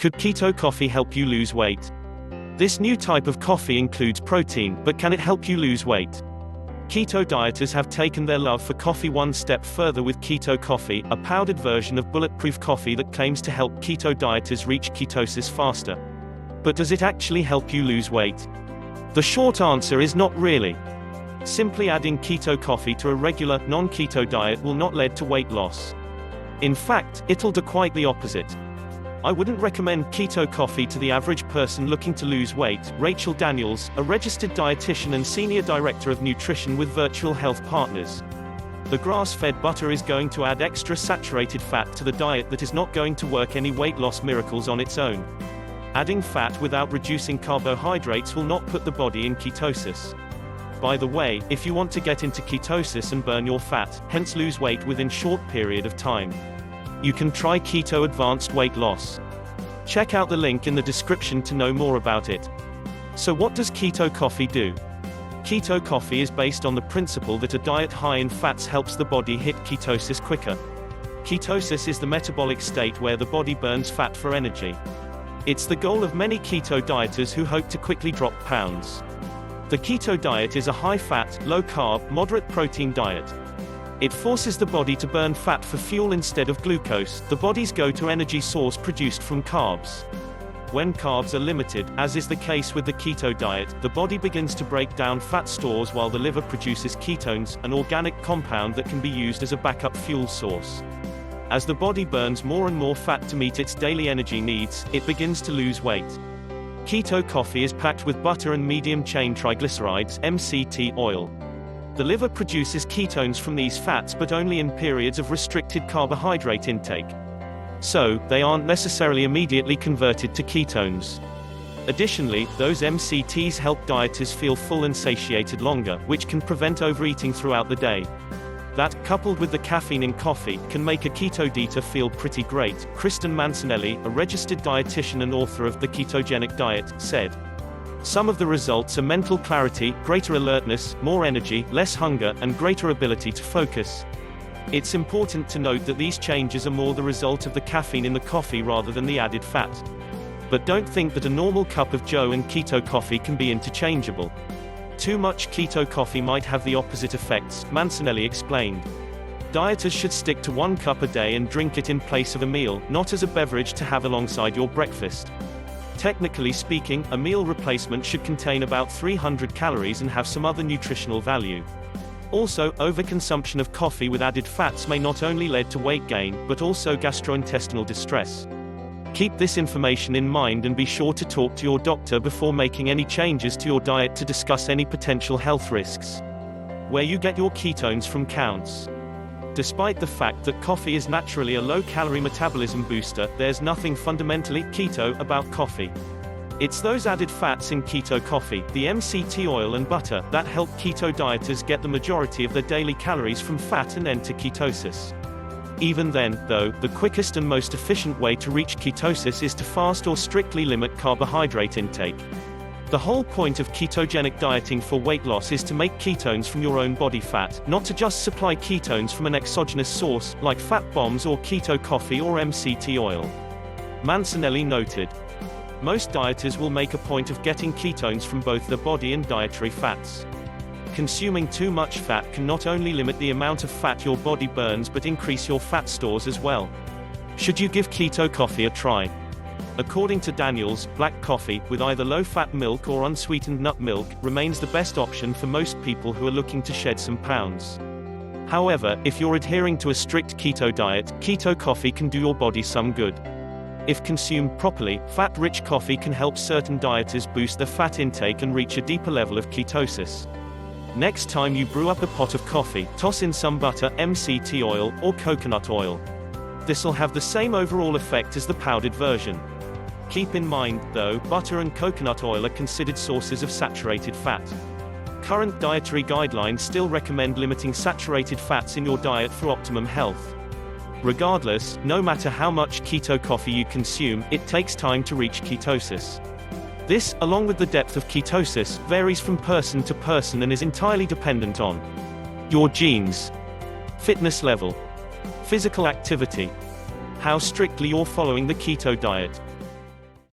Could keto coffee help you lose weight? This new type of coffee includes protein, but can it help you lose weight? Keto dieters have taken their love for coffee one step further with Keto Coffee, a powdered version of bulletproof coffee that claims to help keto dieters reach ketosis faster. But does it actually help you lose weight? The short answer is not really. Simply adding keto coffee to a regular, non-keto diet will not lead to weight loss. In fact, it'll do quite the opposite. I wouldn't recommend keto coffee to the average person looking to lose weight. Rachel Daniels, a registered dietitian and senior director of nutrition with Virtual Health Partners. The grass-fed butter is going to add extra saturated fat to the diet that is not going to work any weight loss miracles on its own. Adding fat without reducing carbohydrates will not put the body in ketosis. By the way, if you want to get into ketosis and burn your fat, hence lose weight within short period of time, you can try Keto Advanced Weight Loss. Check out the link in the description to know more about it. So what does keto coffee do? Keto coffee is based on the principle that a diet high in fats helps the body hit ketosis quicker. Ketosis is the metabolic state where the body burns fat for energy. It's the goal of many keto dieters who hope to quickly drop pounds. The keto diet is a high-fat, low-carb, moderate protein diet. It forces the body to burn fat for fuel instead of glucose, the body's go-to energy source produced from carbs. When carbs are limited, as is the case with the keto diet, the body begins to break down fat stores while the liver produces ketones, an organic compound that can be used as a backup fuel source. As the body burns more and more fat to meet its daily energy needs, it begins to lose weight. Keto coffee is packed with butter and medium-chain triglycerides (MCT) oil. The liver produces ketones from these fats but only in periods of restricted carbohydrate intake. So, they aren't necessarily immediately converted to ketones. Additionally, those MCTs help dieters feel full and satiated longer, which can prevent overeating throughout the day. That, coupled with the caffeine in coffee, can make a ketodiet feel pretty great, Kristen Mancinelli, a registered dietitian and author of The Ketogenic Diet, said. Some of the results are mental clarity, greater alertness, more energy, less hunger, and greater ability to focus. It's important to note that these changes are more the result of the caffeine in the coffee rather than the added fat. But don't think that a normal cup of Joe and keto coffee can be interchangeable. Too much keto coffee might have the opposite effects, Mancinelli explained. Dieters should stick to 1 cup a day and drink it in place of a meal, not as a beverage to have alongside your breakfast. Technically speaking, a meal replacement should contain about 300 calories and have some other nutritional value. Also, overconsumption of coffee with added fats may not only lead to weight gain, but also gastrointestinal distress. Keep this information in mind and be sure to talk to your doctor before making any changes to your diet to discuss any potential health risks. Where you get your ketones from counts. Despite the fact that coffee is naturally a low-calorie metabolism booster, there's nothing fundamentally keto about coffee. It's those added fats in keto coffee, the MCT oil and butter, that help keto dieters get the majority of their daily calories from fat and enter ketosis. Even then, though, the quickest and most efficient way to reach ketosis is to fast or strictly limit carbohydrate intake. The whole point of ketogenic dieting for weight loss is to make ketones from your own body fat, not to just supply ketones from an exogenous source, like fat bombs or keto coffee or MCT oil. Mancinelli noted. Most dieters will make a point of getting ketones from both their body and dietary fats. Consuming too much fat can not only limit the amount of fat your body burns but increase your fat stores as well. Should you give keto coffee a try? According to Daniels, black coffee, with either low-fat milk or unsweetened nut milk, remains the best option for most people who are looking to shed some pounds. However, if you're adhering to a strict keto diet, keto coffee can do your body some good. If consumed properly, fat-rich coffee can help certain dieters boost their fat intake and reach a deeper level of ketosis. Next time you brew up a pot of coffee, toss in some butter, MCT oil, or coconut oil. This'll have the same overall effect as the powdered version. Keep in mind, though, butter and coconut oil are considered sources of saturated fat. Current dietary guidelines still recommend limiting saturated fats in your diet for optimum health. Regardless, no matter how much keto coffee you consume, it takes time to reach ketosis. This, along with the depth of ketosis, varies from person to person and is entirely dependent on your genes, fitness level, physical activity, how strictly you're following the keto diet,